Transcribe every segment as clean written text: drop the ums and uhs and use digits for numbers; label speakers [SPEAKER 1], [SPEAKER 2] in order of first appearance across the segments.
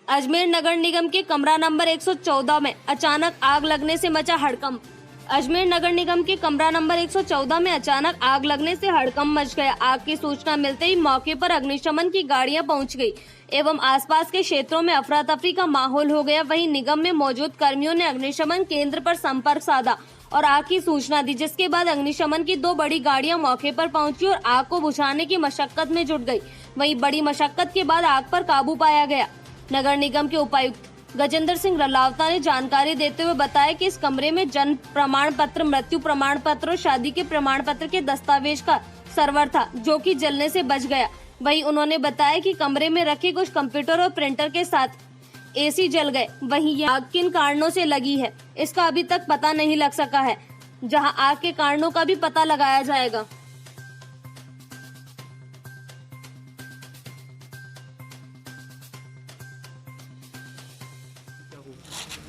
[SPEAKER 1] अजमेर नगर निगम के कमरा नंबर 114 में अचानक आग लगने से मचा हड़कंप। अजमेर नगर निगम के कमरा नंबर 114 में अचानक आग लगने से हड़कंप मच गया। आग की सूचना मिलते ही मौके पर अग्निशमन की गाड़ियां पहुंच गई एवं आसपास के क्षेत्रों में अफरा तफरी का माहौल हो गया। वहीं निगम में मौजूद कर्मियों ने अग्निशमन केंद्र पर संपर्क साधा और आग की सूचना दी, जिसके बाद अग्निशमन की 2 बड़ी गाड़ियां मौके पर पहुंची और आग को बुझाने की मशक्कत में जुट गई। वहीं बड़ी मशक्कत के बाद आग पर काबू पाया गया। नगर निगम के उपायुक्त गजेंद्र सिंह रलावता ने जानकारी देते हुए बताया कि इस कमरे में जन्म प्रमाण पत्र, मृत्यु प्रमाण पत्र और शादी के प्रमाण पत्र के दस्तावेज का सर्वर था, जो कि जलने से बच गया। वहीं उन्होंने बताया कि कमरे में रखे कुछ कंप्यूटर और प्रिंटर के साथ एसी जल गए। वहीं यह आग किन कारणों से लगी है, इसका अभी तक पता नहीं लग सका है, जहां आग के कारणों का भी पता लगाया जाएगा।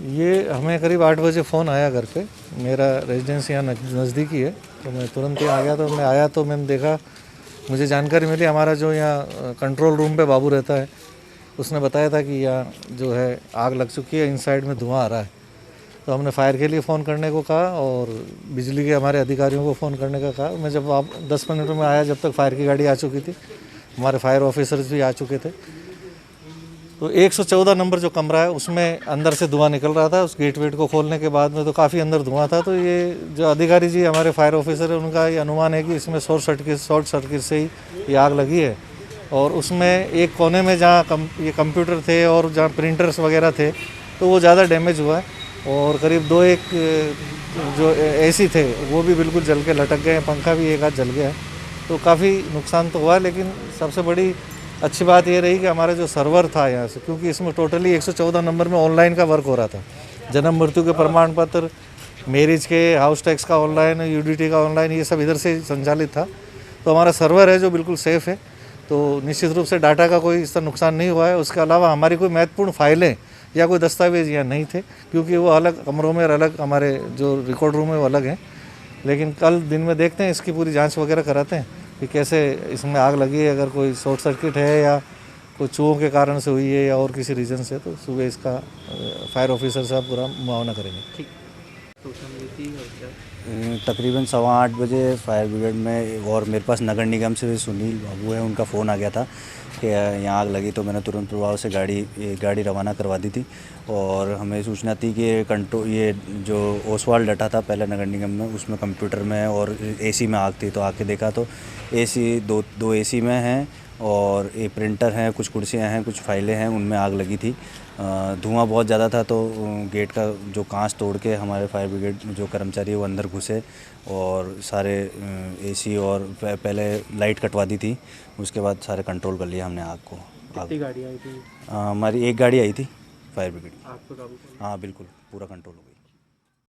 [SPEAKER 2] ये हमें करीब 8 बजे फ़ोन आया घर पे। मेरा रेजिडेंस यहाँ नज़दीकी है, तो मैं तुरंत ही आ गया। तो मैं आया तो मैंने देखा, मुझे जानकारी मिली, हमारा जो यहाँ कंट्रोल रूम पे बाबू रहता है, उसने बताया था कि यहाँ जो है आग लग चुकी है, इनसाइड में धुआं आ रहा है। तो हमने फायर के लिए फ़ोन करने को कहा और बिजली के हमारे अधिकारियों को फ़ोन करने का कहा। मैं जब 10 मिनट में आया, जब तक फायर की गाड़ी आ चुकी थी, हमारे फायर ऑफिसर्स भी आ चुके थे। तो 114 नंबर जो कमरा है उसमें अंदर से धुआं निकल रहा था। उस गेट वेट को खोलने के बाद में तो काफ़ी अंदर धुआं था। तो ये जो अधिकारी जी हमारे फायर ऑफिसर है, उनका ये अनुमान है कि इसमें शॉर्ट सर्किट से ही ये आग लगी है। और उसमें एक कोने में जहाँ ये कंप्यूटर थे और जहाँ प्रिंटर्स वगैरह थे, तो वो ज़्यादा डैमेज हुआ है। और करीब 2-1 जो एसी थे वो भी बिल्कुल जल के लटक गए, पंखा भी एक आध जल गया है। तो काफ़ी नुकसान तो हुआ, लेकिन सबसे बड़ी अच्छी बात ये रही कि हमारा जो सर्वर था यहाँ से, क्योंकि इसमें टोटली 114 नंबर में ऑनलाइन का वर्क हो रहा था। जन्म मृत्यु के प्रमाण पत्र, मैरिज के, हाउस टैक्स का ऑनलाइन, यूडीटी का ऑनलाइन, ये सब इधर से संचालित था। तो हमारा सर्वर है जो बिल्कुल सेफ़ है। तो निश्चित रूप से डाटा का कोई इसका नुकसान नहीं हुआ है। उसके अलावा हमारी कोई महत्वपूर्ण फाइलें या कोई दस्तावेज यहाँ नहीं थे, क्योंकि वो अलग कमरों में और अलग हमारे जो रिकॉर्ड रूम है वो अलग हैं। लेकिन कल दिन में देखते हैं, इसकी पूरी जांच वगैरह कराते हैं कि कैसे इसमें आग लगी है। अगर कोई शॉर्ट सर्किट है या कोई चूहों के कारण से हुई है या और किसी रीज़न से, तो सुबह इसका फायर ऑफिसर साहब पूरा मुआवना करेंगे। ठीक।
[SPEAKER 3] तकरीबन 8:15 बजे फायर ब्रिगेड में और मेरे पास नगर निगम से सुनील बाबू है, उनका फ़ोन आ गया था कि यहाँ आग लगी। तो मैंने तुरंत प्रभाव से गाड़ी रवाना करवा दी थी। और हमें सूचना थी कि ये जो ओसवाल डटा था पहले नगर निगम में, उसमें कंप्यूटर में और एसी में आग थी। तो आके देखा तो एसी दो एसी में हैं और एक प्रिंटर हैं, कुछ कुर्सियाँ हैं, कुछ फाइलें हैं, उनमें आग लगी थी। धुआं बहुत ज़्यादा था, तो गेट का जो कांच तोड़ के हमारे फायर ब्रिगेड जो कर्मचारी है वो अंदर घुसे और सारे एसी और पहले लाइट कटवा दी थी। उसके बाद सारे कंट्रोल कर लिया हमने आग को।
[SPEAKER 4] कितनी गाड़ी आई थी?
[SPEAKER 3] हमारी एक गाड़ी आई थी फायर ब्रिगेड।
[SPEAKER 4] आग पे काबू?
[SPEAKER 3] हाँ बिल्कुल, पूरा कंट्रोल हो गई।